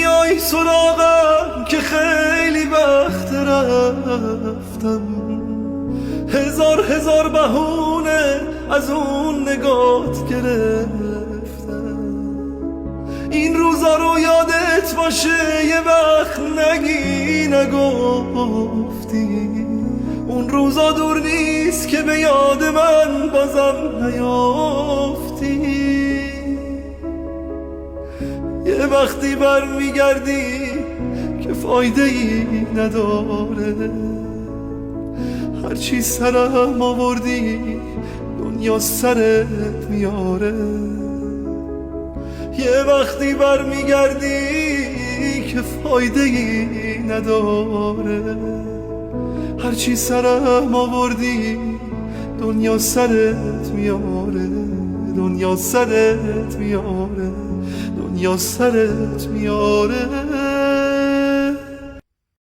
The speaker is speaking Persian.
بیای سراغم که خیلی وقت رفتم، هزار بهونه از اون نگات گرفتم. این روزا رو یادت باشه یه وقت نگی نگفتی، اون روزا دور نیست که به یاد من بازم نیافتی. یه وقتی برمیگردی که فایده ای نداره، هرچی سرم آوردی دنیا سرت میاره. یه وقتی برمیگردی که فایده ای نداره، هرچی سرم آوردی دنیا سرت میاره، دنیا سرت میاره، دنیا سرت میاره.